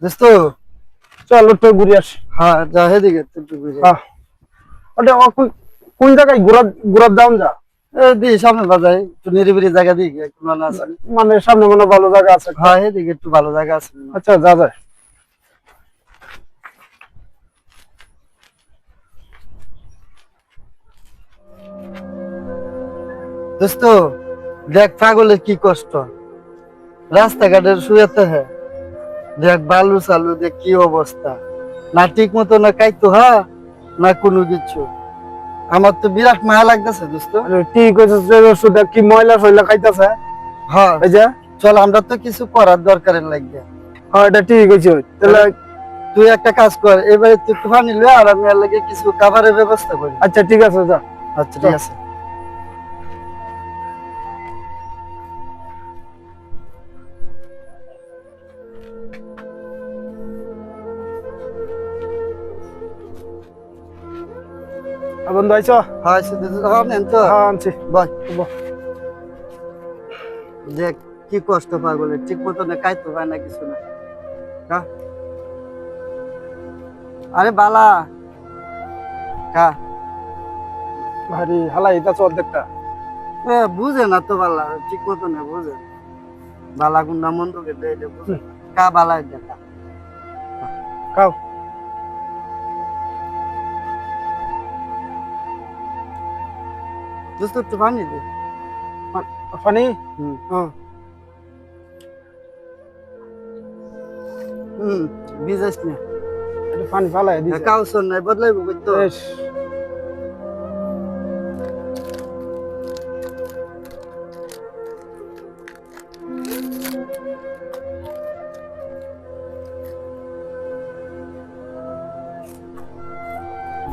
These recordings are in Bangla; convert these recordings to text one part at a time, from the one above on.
দোস্ত চল তো ঘুরে আসি। হ্যাঁ যা হেদিকে একটু ঘুরে হ্যাঁ ওটা কোন জায়গায় ঘোরার দাম যা দি সামনে বাজায় একটু নিরিবিলি জায়গা দিকে একটু ভালো আছে মানে সামনে মনে ভালো জায়গা আছে? হ্যাঁ হেদিকে একটু ভালো জায়গা আছে আচ্ছা যা যায়। দোস্ত দেখ পাগলের কি কষ্ট রাস্তাঘাটের শুয়েতে হ্যাঁ দেখ বালু চালু দেখ কি অবস্থা না ঠিক মতো না কাইতো হ্যাঁ না কোনো কিছু আমার তো বিরাট মায়া লাগতেছে দোস্ত ঠিক আছে ওষুধ কি ময়লা ফয়লা খাইতেছে। হ্যাঁ এই যে চল আমরা তো কিছু করার দরকারের লাগবে হ্যাঁ এটা ঠিক আছে তাহলে তুই একটা কাজ কর এবারে তুই একটু পানি লয়ে আর আমি আর লাগে কিছু খাবারের ব্যবস্থা করি আচ্ছা ঠিক আছে যা। আচ্ছা ঠিক আছে বন্ধু আইছো? হ্যাঁ শুধু নেন তো হ্যাঁ আনছি। বল দেখ কি কষ্ট পাগলের ঠিক মতো না খাইতে পায় না কিছু না কা আরে বালা কা ভারী হালাই এটা অর্ধেকটা বুঝে না তো বালা ঠিক মতো না বুঝে বালা গুন্ডা মন্দ কেটে এটা বুঝে কা বালা দেখা খাও। দোস্ত একটু পানি দে পানি হুম বিজাস না এটা পানি ফালাই দিছে। কাউসন নাই বদলাইব কইতো বেশ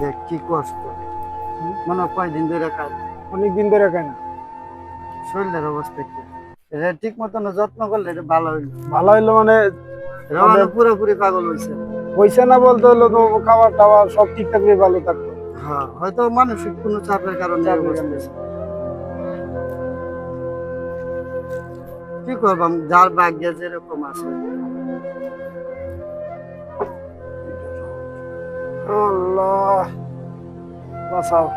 দেখ কি কষ্ট মনে হয় কয়দিন ধরে কাজ অনেকদিন ধরে খাই না। শরীরের অবস্থা কি এটা ঠিক মতন যত্ন করলে এটা ভালো হইল ভালো হইলো মানে রমানো পুরোপুরি পাগল হয়েছে পয়সা না বলতে হলো তো খাবার টাবার সব ঠিক থাকলে ভালো থাকতো। হ্যাঁ হয়তো মানসিক কোনো চাপের কারণে এই অবস্থা হয়েছে। কি করবাম যার ভাগ্যে যেরকম আছে আল্লাহ বাঁচাও।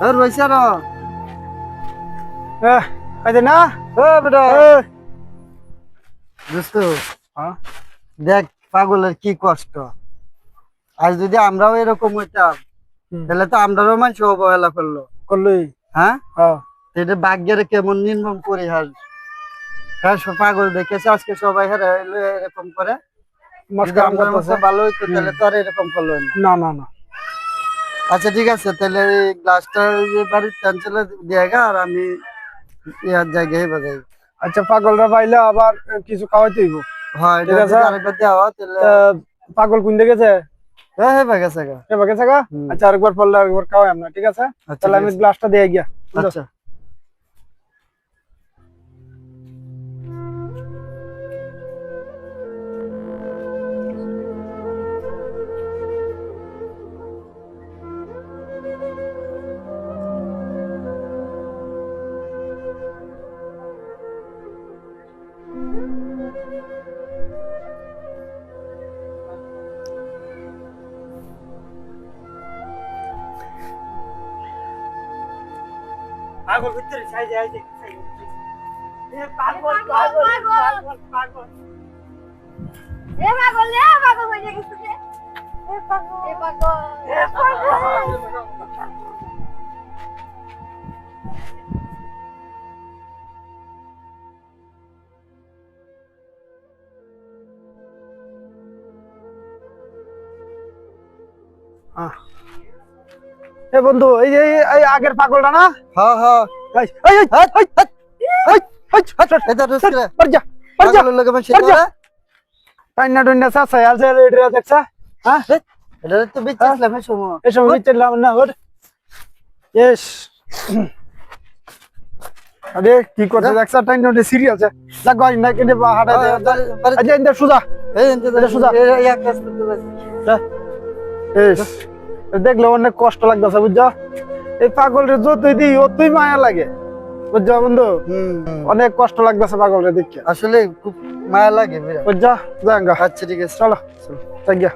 আর রয়েছে আর খাইতে না বেটা দোস্ত দেখ পাগলের কি কষ্ট আজ যদি আমরাও এরকম হইতাম তাহলে তো আমরাও মানুষ অবহেলা করলো করলই। হ্যাঁ হ্যাঁ এটা ভাগ্যের কেমন নির্মম পরিহার হ্যাঁ পাগল দেখেছে আজকে সবাই এরকম করে যদি আমরার মতো ভালো হইতো তাহলে তো আর এরকম করলো না। না না না আচ্ছা ঠিক আছে তাহলে এই গ্লাসটা বাড়ির ক্যান্সেলে দিয়ে গা আর আমি ইয়ার জায়গায় বাজাই। আচ্ছা পাগলরা পাইলে আবার কিছু খাওয়াইতে হইব। হ্যাঁ ঠিক আছে আরেকবার দেওয়া তাহলে পাগল কোন দিকে গেছে? হ্যাঁ হ্যাঁ গেছে গা গেছে গা। আচ্ছা আরেকবার পড়লে আরেকবার খাওয়াই আমরা ঠিক আছে তাহলে আমি গ্লাসটা দিয়ে গিয়া। আচ্ছা পাগল ভিতরে ছাই যায় যে পাগল এ পাগল হয়ে গেছে এ পাগল এ বন্ধু এই যে এই আগের পাগলটা না? হ্যাঁ হ্যাঁ এই এই এই এটা রুস্করা পড়জা পড়জা পাগলের লগে বসে তোরা টাইনা টাইনা সাসা আছে এটা দেখছা? হ্যাঁ এটা তো বিচ্ছিলাম এই সময় এই সময় বিচ্ছিলাম না ওর ইস আরে কি করতে দেখছা টাইনা ওটা সিরিয়াস আছে লাগো না কেটে হাঁটা দে আচ্ছা ইন্দা সুজা এই এটা সুজা এক কাজ করতে পারছি ইস দেখলে অনেক কষ্ট লাগতেছে বুঝছো এই পাগলের যতই দিই অতই মায়া লাগে বুঝছো বন্ধু হুম। অনেক কষ্ট লাগতেছে পাগলরে দেখে আসলে খুব মায়া লাগে বিরাট। বুঝছো যাঙ্গা আচ্ছা ঠিক আছে। চলো যাই গিয়া